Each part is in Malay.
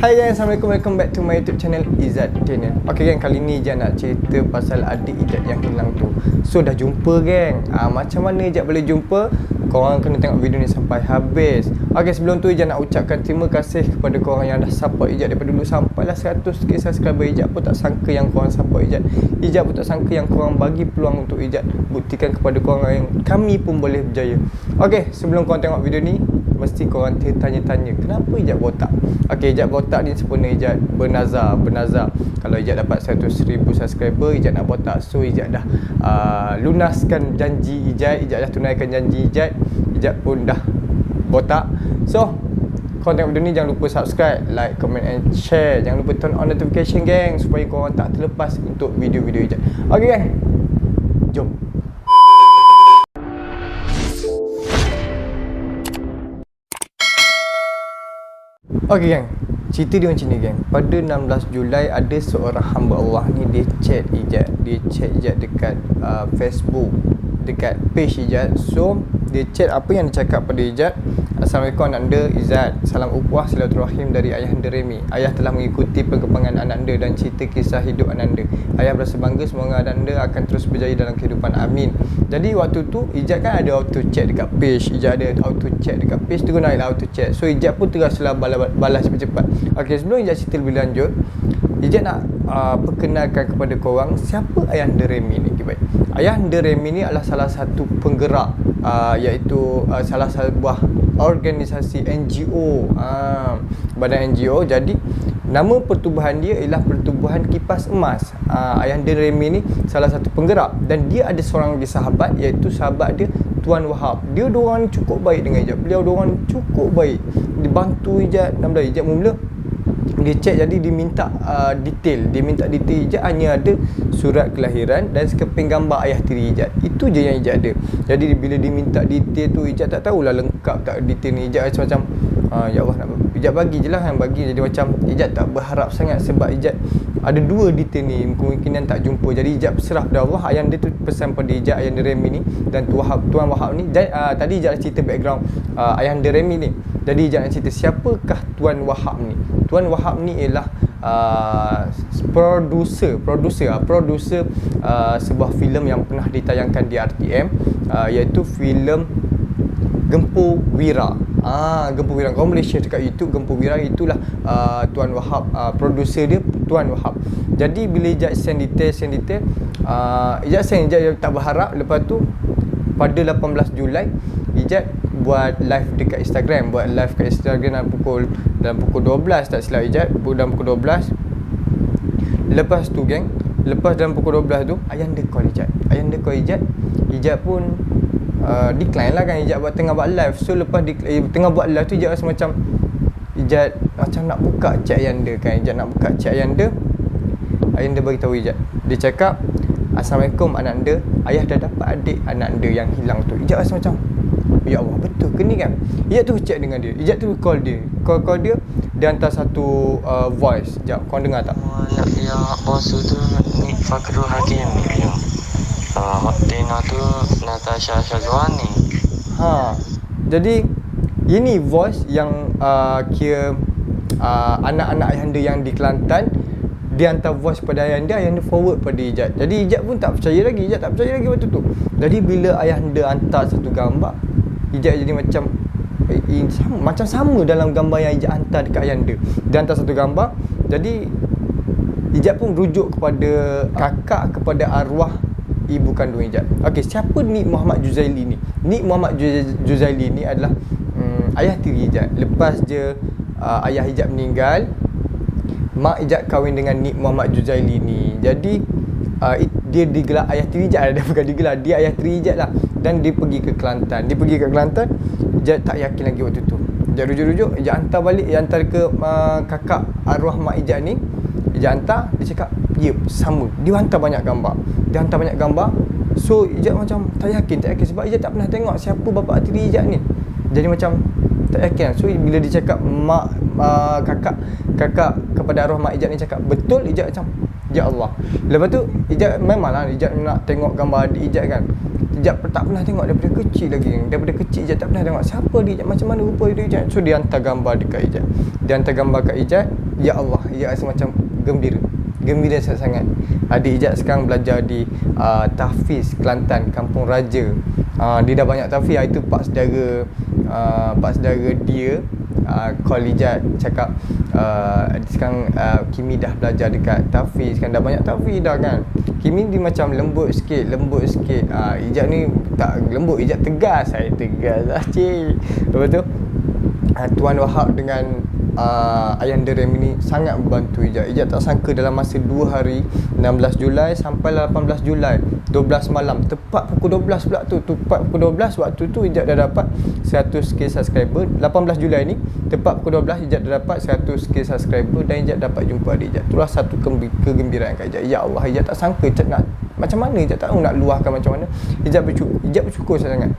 Hai guys, Assalamualaikum, welcome back to my YouTube channel Izzat Channel. Okay gang, kali ni Ijat nak cerita pasal adik Ijat yang hilang tu. So dah jumpa gang. Macam mana Ijat boleh jumpa? Korang kena tengok video ni sampai habis. Okay, sebelum tu Ijat nak ucapkan terima kasih kepada korang yang dah support Ijat daripada dulu sampailah 100k subscriber. Ijat pun tak sangka yang korang support Ijat. Ijat pun tak sangka yang korang bagi peluang untuk Ijat buktikan kepada korang yang kami pun boleh berjaya. Okay, sebelum korang tengok video ni, mesti korang tertanya-tanya kenapa Ijat botak. Okay, Ijat botak ni sempurna Ijat bernazar. Kalau Ijat dapat 100,000 subscriber, Ijat nak botak. So Ijat dah lunaskan janji Ijat. Ijat dah tunaikan janji Ijat. Ijat pun dah botak. So korang tengok video ni, jangan lupa subscribe, like, comment and share. Jangan lupa turn on notification gang, supaya korang tak terlepas untuk video-video Ijat. Okay gang, jom. Okay gang, cerita dia macam ni gang. Pada 16 Julai ada seorang hamba Allah ni, dia chat Ijat dekat Facebook, dekat page Ijat. So dia chat, apa yang dia cakap pada Ijat: Assalamualaikum ananda Izzat, salam upah silaturahim dari Ayahanda Remy. Ayah telah mengikuti perkembangan ananda dan cerita kisah hidup ananda. Ayah berasa bangga, semoga ananda akan terus berjaya dalam kehidupan, amin. Jadi waktu tu Ijat kan ada auto chat dekat page. Ijat ada auto chat dekat page tu, naiklah auto chat. So Ijat pun teruslah balas cepat-cepat. Okay, sebelum Ijat cerita lebih lanjut, Ijat nak perkenalkan kepada korang siapa Ayahanda Remy ni. Okay, baik. Ayahanda Remy ni adalah salah satu penggerak, iaitu salah satu buah organisasi NGO, badan NGO. Jadi nama pertubuhan dia ialah Pertubuhan Kipas Emas. Ayahanda Remy ni salah satu penggerak, dan dia ada seorang lagi sahabat, iaitu sahabat dia Tuan Wahab. Dia diorang ni cukup baik dengan Ijat. Beliau diorang cukup baik, dibantu Ijat. Nama Ijat mula dia chat, jadi dia minta detail. Ijat hanya ada surat kelahiran dan sekeping gambar ayah tiri Ijat. Itu je yang Ijat ada. Jadi bila dia minta detail tu, Ijat tak tahulah lengkap tak detail ni. Ijat macam ya Allah, Ijat bagi je lah yang bagi. Jadi macam Ijat tak berharap sangat, sebab Ijat ada dua detail ni kemungkinan tak jumpa. Jadi Ijat berserah pada Allah. Ayahanda tu pesan pada Ijat, Ayahanda Remy ni dan Tuan Wahab ni. Tadi Ijat cerita background Ayahanda Remy ni. Jadi Ijat nak cerita siapakah Tuan Wahab ni. Tuan Wahab ni ialah producer sebuah filem yang pernah ditayangkan di RTM, iaitu filem Gempo Wira. Gempo Wira, kau boleh share dekat YouTube. Gempo Wira itulah Tuan Wahab, producer dia Tuan Wahab. Jadi bila Ijat send detail, Ijat tak berharap. Lepas tu pada 18 Julai Ijat buat live dekat Instagram. Dalam pukul 12 tak silap Ijat, dalam pukul 12. Lepas tu geng, lepas dalam pukul 12 tu Ayahanda call Ijat. Ijat pun decline lah kan. Ijat tengah buat live. So lepas tengah buat live tu, Ijat rasa macam nak buka chat Ayahanda kan. Ijat nak buka chat Ayahanda. Ayahanda bagi tahu Ijat, dia cakap, Assalamualaikum ananda, ayah dah dapat adik ananda yang hilang tu. Ijat rasa macam, ya Allah, betul ke ni kan? Ijat tu chat dengan dia. Ijat tu call dia. Dia hantar satu voice. Sekejap, korang dengar tak? Anak ya bos tu ni Fakrul Hakim ni. Tina tu Natasha Syazwani. Jadi ini voice yang kira anak-anak Ayahanda yang di Kelantan. Dia hantar voice pada Ayahanda forward pada Ijat. Jadi Ijat pun tak percaya lagi. Waktu tu. Jadi bila Ayahanda hantar satu gambar, Ijat jadi macam sama dalam gambar yang Ijat hantar dekat Ayahanda. Dia hantar satu gambar. Jadi Ijat pun rujuk kepada kakak, kepada arwah ibu kandung Ijat. Okey, siapa Nik Muhammad Juzaili ni? Nik Muhammad Juzaili ni adalah ayah tiri Ijat. Lepas je ayah Ijat meninggal, mak Ijat kahwin dengan Nik Muhammad Juzaili ni. Jadi dia digelar ayah tiri Ijat. Dia bukan digelar, dia ayah tiri Ijat lah. Dan dia pergi ke Kelantan. Ijat tak yakin lagi waktu tu. Ijat rujuk-rujuk, Ijat hantar balik. Ijat hantar ke kakak arwah mak Ijat ni. Ijat hantar, dia cakap, ya, sama. Dia hantar banyak gambar. So Ijat macam tak yakin sebab Ijat tak pernah tengok siapa bapa tiri Ijat ni. Jadi macam tak yakin. So bila dia cakap kakak kepada arwah mak Ijat ni cakap betul, Ijat macam, ya Allah. Lepas tu Ijat memanglah Ijat nak tengok gambar adik Ijat kan. Ijat tak pernah tengok daripada kecil lagi. Daripada kecil Ijat tak pernah tengok siapa dia Ijat, macam mana rupa dia Ijat. So dia hantar gambar dekat Ijat. dia hantar gambar kat Ijat, ya Allah, Ijat rasa macam gembira sangat-sangat. Adik Ijat sekarang belajar di Tahfiz Kelantan, Kampung Raja. Dia dah banyak tahfiz. Itu pak saudara dia call Ijat cakap sekarang Kimi dah belajar dekat tahfiz kan, dah banyak tahfiz dah kan. Kimi dia macam lembut sikit. Ijat ni tak lembut, Ijat tegas. Saya tegas lah cik. Lepas tu Tuan Wahab dengan Ayanda Rem ni sangat membantu Ijat. Ijat tak sangka dalam masa 2 hari, 16 Julai sampai 18 Julai 12 malam, tepat pukul 12 pula tu. Tepat pukul 12 waktu tu Ijat dah dapat 100k subscriber. 18 Julai ni tepat pukul 12 Ijat dah dapat 100k subscriber dan Ijat dapat jumpa adik Ijat. Itulah satu kegembiraan kat Ijat. Ya Allah, Ijat tak sangka Ijat nak macam mana, Ijat tak tahu nak luahkan macam mana. Ijat bersyukur sangat.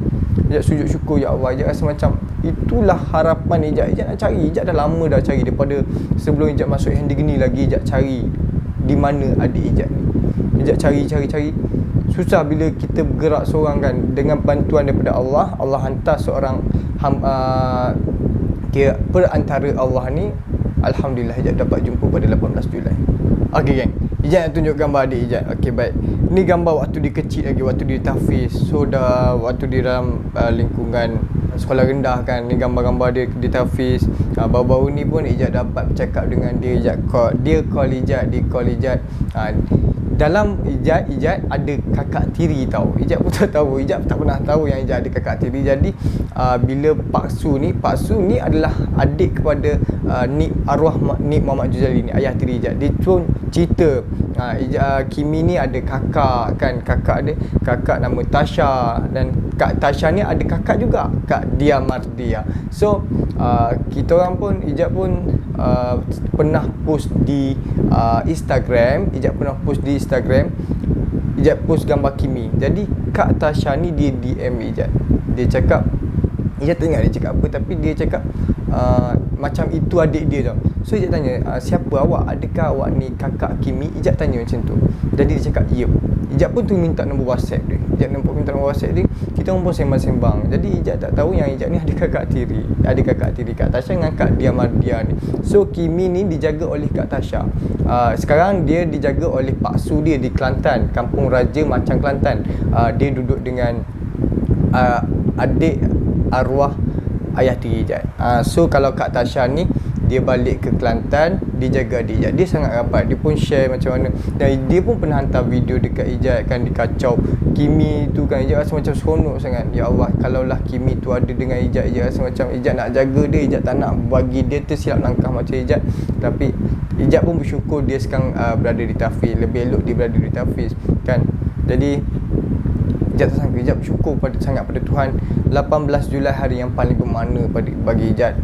Ijat sujud syukur, ya Allah. Ijat rasa macam itulah harapan Ijat. Ijat nak cari. Ijat dah lama dah cari, daripada sebelum Ijat masuk Handy Geni lagi Ijat cari di mana adik Ijat ni. Ijat cari. Susah bila kita bergerak seorang kan. Dengan bantuan daripada Allah, Allah hantar seorang perantara Allah ni. Alhamdulillah Ijat dapat jumpa pada 18 Julai. Okey geng, Ijat nak tunjuk gambar adik Ijat. Okey baik. Ni gambar waktu dia kecil lagi, waktu dia tahfiz. So dah waktu dia dalam lingkungan sekolah rendah kan. Ni gambar-gambar dia tahfiz. Baru-baru ni pun Ijat dapat bercakap dengan dia. Dia call Ijat. Dalam Ijat ada kakak tiri tau. Ijat pun tak tahu. Ijat tak pernah tahu yang Ijat ada kakak tiri. Jadi bila Pak Su ni adalah adik kepada arwah Nik Muhammad Juzali ni, ayah tiri Ijat. Dia pun cerita Kimi ni ada kakak kan. Kakak nama Tasha, dan Kak Tasha ni ada kakak juga, Kak Dia Mardia. So kita orang pun, Ijat pun pernah post di Instagram. Ijat post gambar Kimi. Jadi Kak Tasha ni dia DM Ijat. Dia cakap, Ijat tak ingat dia cakap apa, tapi dia cakap macam itu adik dia tau. So Ijat tanya, siapa awak? Adakah awak ni kakak Kimi? Ijat tanya macam tu. Jadi dia cakap, ya. Ijat pun tu minta nombor WhatsApp dia. Minta nombor WhatsApp dia. Kita orang pun sembang-sembang. Jadi Ijat tak tahu yang Ijat ni ada kakak tiri Kak Tasha dengan Kak Dia Mardia ni. So Kimi ni dijaga oleh Kak Tasha. Sekarang dia dijaga oleh Pak Su dia di Kelantan, Kampung Raja, Macang, Kelantan. Dia duduk dengan adik arwah ayah tiri Ijat. So kalau Kak Tasha ni dia balik ke Kelantan, dia jaga adik Ijat. Dia sangat rapat. Dia pun share macam mana. Dan dia pun pernah hantar video dekat Ijat kan, dikacau Kimi tu kan. Ijat rasa macam seronok sangat. Ya Allah, kalaulah Kimi tu ada dengan Ijat, Ijat rasa macam Ijat nak jaga dia. Ijat tak nak bagi dia tersilap langkah macam Ijat. Tapi Ijat pun bersyukur dia sekarang berada di tahfiz. Lebih elok dia berada di tahfiz kan. Jadi Ijat tak sangka. Ijat bersyukur sangat pada Tuhan. 18 Julai hari yang paling bermakna bagi Ijat.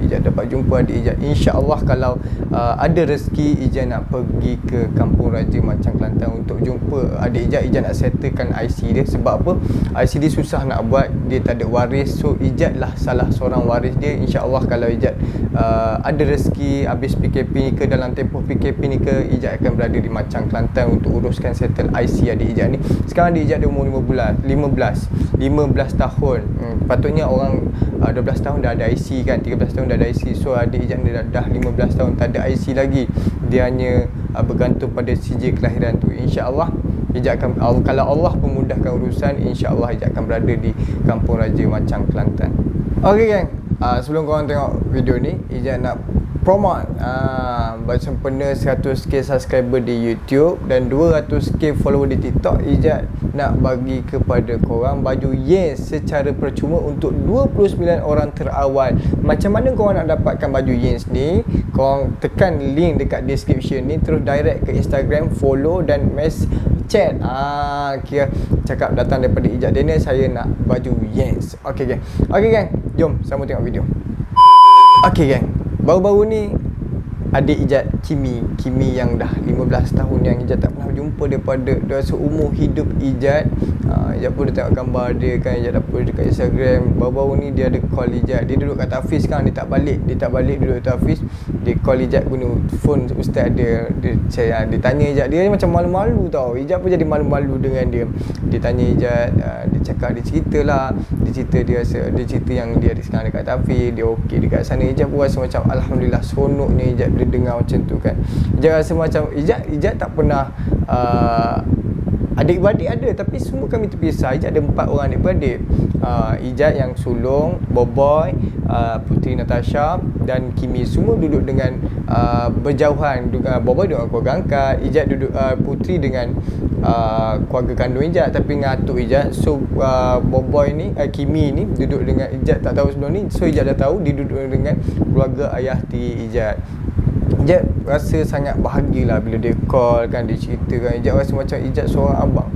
Ijat dapat jumpa adik Ijat. InsyaAllah kalau ada rezeki Ijat nak pergi ke Kampung Raja, Macang, Kelantan untuk jumpa adik Ijat. Ijat nak settlekan IC dia. Sebab apa? IC dia susah nak buat. Dia tak ada waris. So Ijat lah salah seorang waris dia. InsyaAllah kalau Ijat ada rezeki habis PKP ni ke, dalam tempoh PKP ni ke, Ijat akan berada di Macang, Kelantan untuk uruskan settle IC adik Ijat ni. Sekarang adik Ijat dia umur 15 tahun. Patutnya orang 12 tahun dah ada IC kan, 13 tahun dah ada IC. So adik Ijat ni dah 15 tahun tak ada IC lagi. Dia hanya bergantung pada CJ kelahiran tu. InsyaAllah Ijat akan, kalau Allah memudahkan urusan, InsyaAllah Ijat akan berada di Kampung Raja, Macang, Kelantan. Okey gang, sebelum korang tengok video ni, Ijat nak promote bersempena 100k subscriber di YouTube dan 200k follower di TikTok. Ijat nak bagi kepada korang baju Yes secara percuma untuk 29 orang terawal. Macam mana korang nak dapatkan baju Yes ni? Korang tekan link dekat description ni, terus direct ke Instagram, follow dan chat. Kira cakap datang daripada Ijat Daniel, saya nak baju Yes. Okey gang. Jom sama tengok video. Okey gang, baru-baru ni adik Ijat Kimi yang dah 15 tahun yang Ijat tak pernah jumpa daripada seumur hidup Ijat. Ijat pun dia tengok gambar dia kan, Ijat dapur dekat Instagram. Baru-baru ni dia ada call Ijat. Dia duduk kat Tafiz kan, dia tak balik duduk kat Tafiz. Dia call Ijat guna phone ustaz dia. Dia tanya Ijat, dia macam malu-malu tau. Ijat pun jadi malu-malu dengan dia. Dia tanya Ijat, dia cakap, dia ceritalah. Dia cerita yang dia ada sekarang dekat Tafiz, dia okey dekat sana. Ijat pun rasa macam alhamdulillah, seronoknya Ijat bila dengar macam tu kan. Ijat rasa macam Ijat tak pernah adik-beradik ada, tapi semua kami terpisah. Ijat ada 4 orang adik-beradik. Ijat yang sulung, Boboy, Putri Natasha dan Kimi semua duduk dengan berjauhan. Boboy duduk dengan keluarga angkat, Ijat duduk Putri dengan keluarga kandung Ijat tapi dengan atuk Ijat. So Boboy ni, Kimi ni duduk dengan Ijat, tak tahu sebelum ni. So Ijat dah tahu dia duduk dengan keluarga ayah tiri Ijat. Ijat rasa sangat bahagialah bila dia call kan, dia ceritakan. Ijat rasa macam Ijat seorang abang.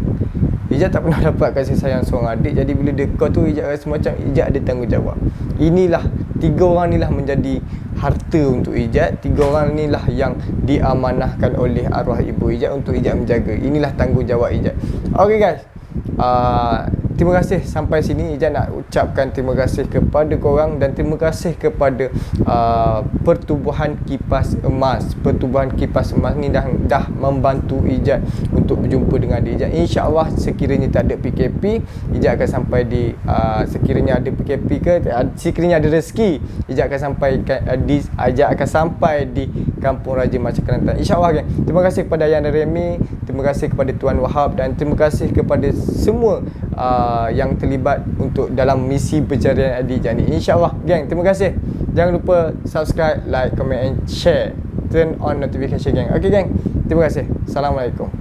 Ijat tak pernah dapat kasih sayang seorang adik. Jadi bila dia call tu, Ijat rasa macam Ijat ada tanggungjawab. Inilah 3 orang inilah menjadi harta untuk Ijat. 3 orang inilah yang diamanahkan oleh arwah ibu Ijat untuk Ijat menjaga. Inilah tanggungjawab Ijat. Okay guys, terima kasih sampai sini. Ijat nak ucapkan terima kasih kepada korang dan terima kasih kepada Pertubuhan Kipas Emas. Pertubuhan Kipas Emas ni dah membantu Ijat untuk berjumpa dengan adik Ijat. InsyaAllah sekiranya tak ada PKP, Ijat akan sampai di sekiranya ada PKP ke, sekiranya ada rezeki, Ijat akan sampai di Kampung Raja Macang Kelantan. InsyaAllah kan. Terima kasih kepada Ayah Remy, terima kasih kepada Tuan Wahab dan terima kasih kepada semua yang terlibat untuk dalam misi pencarian adik Ijat ni. InsyaAllah geng, terima kasih. Jangan lupa subscribe, like, comment and share. Turn on notification geng. Okay geng, terima kasih. Assalamualaikum.